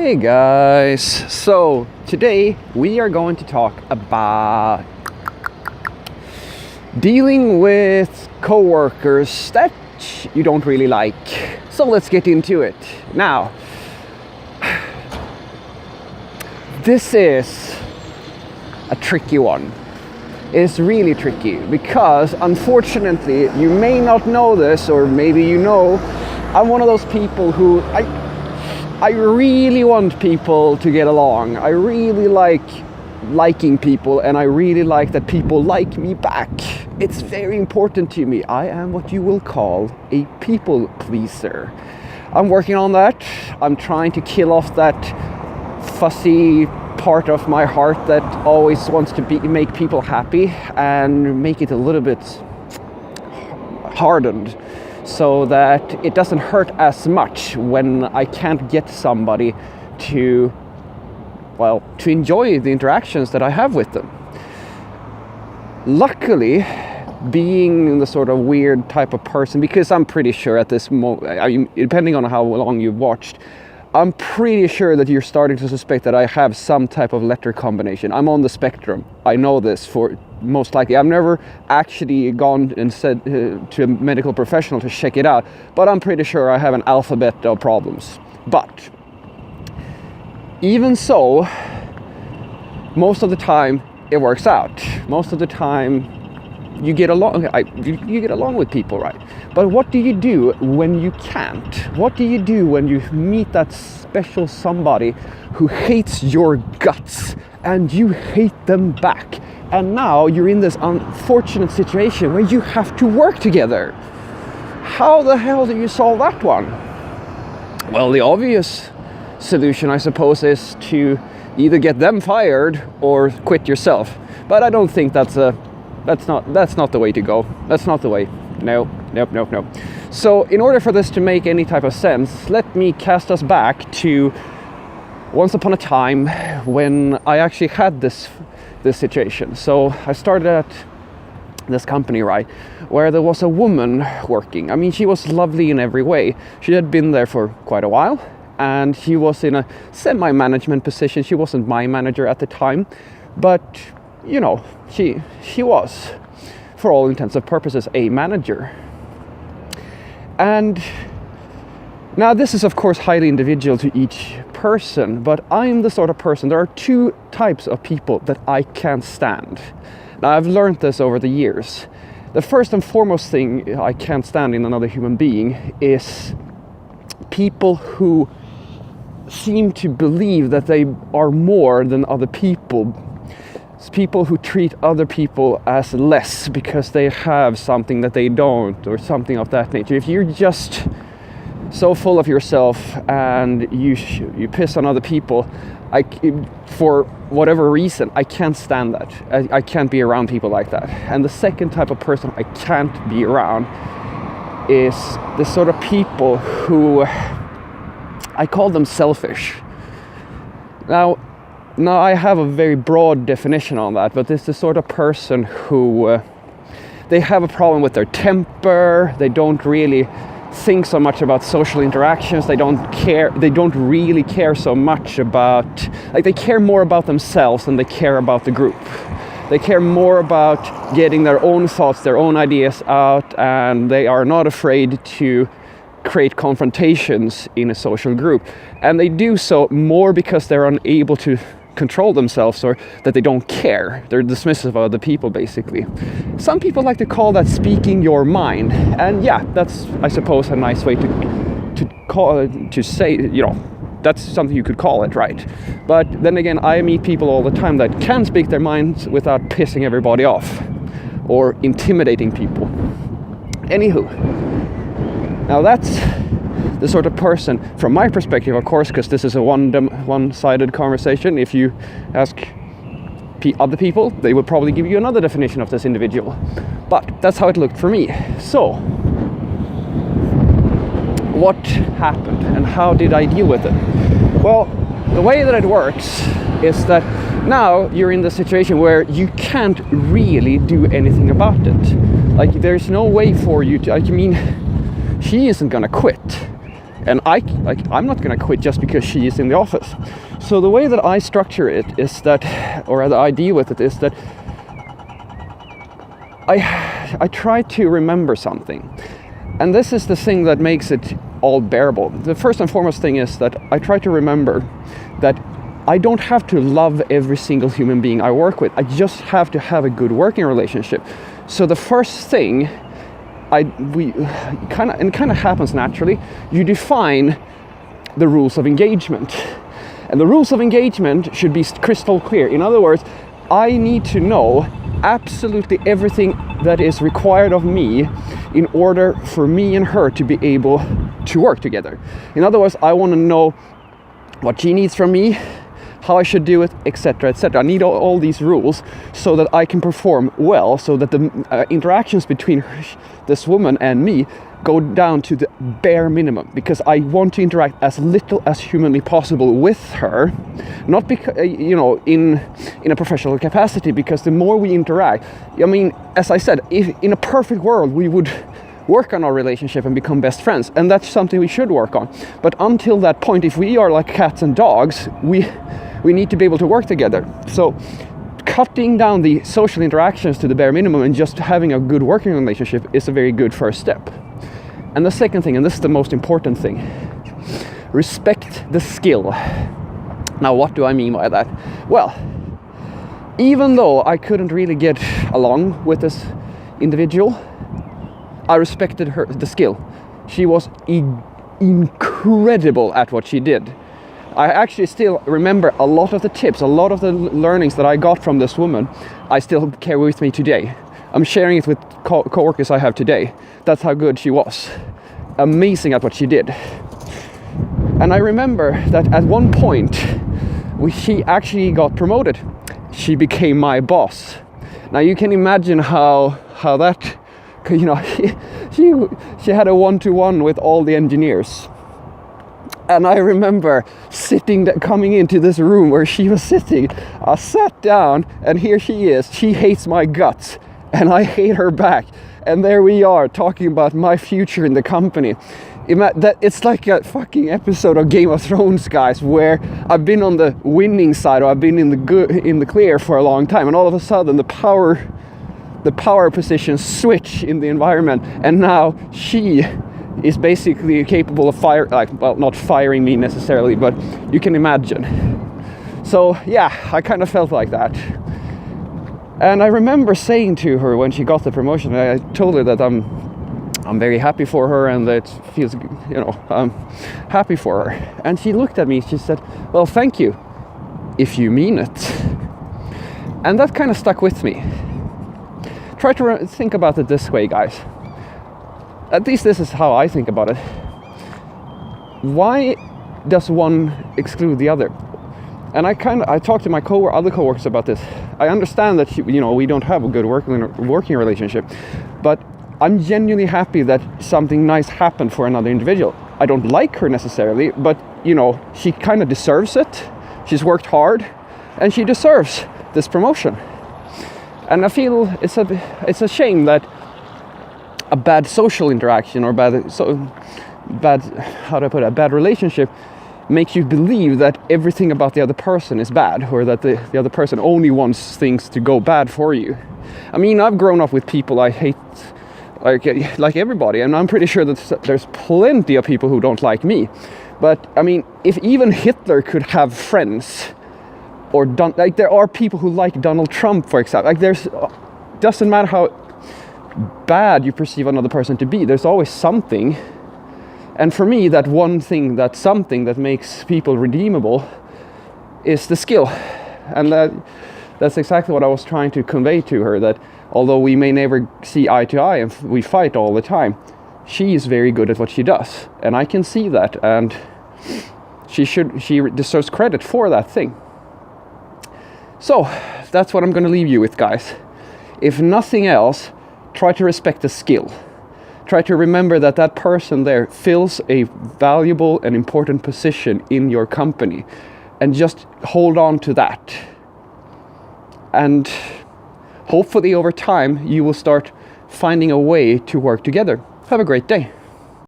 Hey guys, so today we are going to talk about dealing with coworkers that you don't really like. So let's get into it. Now, this is a tricky one. It's really tricky because unfortunately, you may not know this, or maybe you know, I'm one of those people who I really want people to get along. I really like liking people, and I really like that people like me back. It's very important to me. I am what you will call a people pleaser. I'm working on that. I'm trying to kill off that fussy part of my heart that always wants to make people happy and make it a little bit hardened, so that it doesn't hurt as much when I can't get somebody to enjoy the interactions that I have with them. Luckily, being the sort of weird type of person, because I'm pretty sure at this moment, depending on how long you've watched, I'm pretty sure that you're starting to suspect that I have some type of letter combination. I'm on the spectrum. I know this for most likely. I've never actually gone and said to a medical professional to check it out, but I'm pretty sure I have an alphabet of problems. But even so, most of the time it works out. Most of the time you get along. You get along with people, right? But what do you do when you can't? What do you do when you meet that special somebody who hates your guts and you hate them back? And now you're in this unfortunate situation where you have to work together. How the hell do you solve that one? Well, the obvious solution, I suppose, is to either get them fired or quit yourself. But I don't think that's not the way to go. That's not the way. No. So in order for this to make any type of sense, let me cast us back to once upon a time when I actually had this situation. So I started at this company, right, where there was a woman working. I mean, she was lovely in every way. She had been there for quite a while, and she was in a semi-management position. She wasn't my manager at the time, but you know, she was, for all intents and purposes, a manager. And now this is of course highly individual to each person, but I'm the sort of person, there are two types of people that I can't stand. Now I've learned this over the years. The first and foremost thing I can't stand in another human being is people who seem to believe that they are more than other people. It's people who treat other people as less because they have something that they don't, or something of that nature. If you're just so full of yourself and you piss on other people, for whatever reason, I can't stand that. I can't be around people like that. And the second type of person I can't be around is the sort of people who I call them selfish. Now I have a very broad definition on that, but it's the sort of person who they have a problem with their temper. They don't really think so much about social interactions. They don't really care so much about, they care more about themselves than they care about the group. They care more about getting their own thoughts, their own ideas out, and they are not afraid to create confrontations in a social group. And they do so more because they're unable to control themselves, or that they don't care. They're dismissive of other people, basically. Some people like to call that speaking your mind, and yeah, that's, I suppose, a nice way to say, you know, that's something you could call it, right? But then again, I meet people all the time that can speak their minds without pissing everybody off or intimidating people. Anywho, now that's the sort of person, from my perspective, of course, because this is a one-sided conversation. If you ask other people, they will probably give you another definition of this individual. But that's how it looked for me. So, what happened and how did I deal with it? Well, the way that it works is that now you're in the situation where you can't really do anything about it. Like, there's no way for you to, she isn't gonna quit. And I'm not going to quit just because she is in the office. So the way that I structure it is that, or the idea with it is that I try to remember something. And this is the thing that makes it all bearable. The first and foremost thing is that I try to remember that I don't have to love every single human being I work with. I just have to have a good working relationship. So the first thing it kind of happens naturally. You define the rules of engagement. And the rules of engagement should be crystal clear. In other words, I need to know absolutely everything that is required of me in order for me and her to be able to work together. In other words, I want to know what she needs from me, how I should do it, etc., etc. I need all these rules so that I can perform well, so that the interactions between this woman and me go down to the bare minimum, because I want to interact as little as humanly possible with her, not because in a professional capacity, because the more we interact, I mean, as I said, if in a perfect world we would work on our relationship and become best friends, and that's something we should work on. But until that point, if we are like cats and dogs, we need to be able to work together. So cutting down the social interactions to the bare minimum and just having a good working relationship is a very good first step. And the second thing, and this is the most important thing, respect the skill. Now, what do I mean by that? Well, even though I couldn't really get along with this individual, I respected the skill. She was incredible at what she did. I actually still remember a lot of the tips, a lot of the learnings that I got from this woman, I still carry with me today. I'm sharing it with co-workers I have today. That's how good she was. Amazing at what she did. And I remember that at one point, she actually got promoted. She became my boss. Now you can imagine how that, she had a one-to-one with all the engineers. And I remember coming into this room where she was sitting. I sat down, and here she is. She hates my guts, and I hate her back. And there we are, talking about my future in the company. It's like a fucking episode of Game of Thrones, guys, where I've been on the winning side, or I've been in the clear for a long time, and all of a sudden the power positions switch in the environment, and now she is basically capable of not firing me necessarily, but you can imagine. So yeah, I kind of felt like that. And I remember saying to her when she got the promotion, I told her that I'm very happy for her, and that feels, I'm happy for her. And she looked at me, she said, well, thank you, if you mean it. And that kind of stuck with me. Try to think about it this way, guys. At least this is how I think about it. Why does one exclude the other? And I talked to my other coworkers about this. I understand that we don't have a good working relationship, but I'm genuinely happy that something nice happened for another individual. I don't like her necessarily, but she kind of deserves it. She's worked hard, and she deserves this promotion. And I feel it's a shame that a bad social interaction or bad relationship makes you believe that everything about the other person is bad, or that the other person only wants things to go bad for you. I mean, I've grown up with people I hate, like everybody, and I'm pretty sure that there's plenty of people who don't like me. But I mean, if even Hitler could have friends, or there are people who like Donald Trump, for example. Doesn't matter how bad you perceive another person to be, there's always something. And for me, that one thing, that something that makes people redeemable is the skill. And that's exactly what I was trying to convey to her, that although we may never see eye to eye and we fight all the time, she is very good at what she does. And I can see that, and she deserves credit for that thing. So that's what I'm going to leave you with, guys. If nothing else, try to respect the skill. Try to remember that person there fills a valuable and important position in your company, and just hold on to that. And hopefully over time you will start finding a way to work together. Have a great day.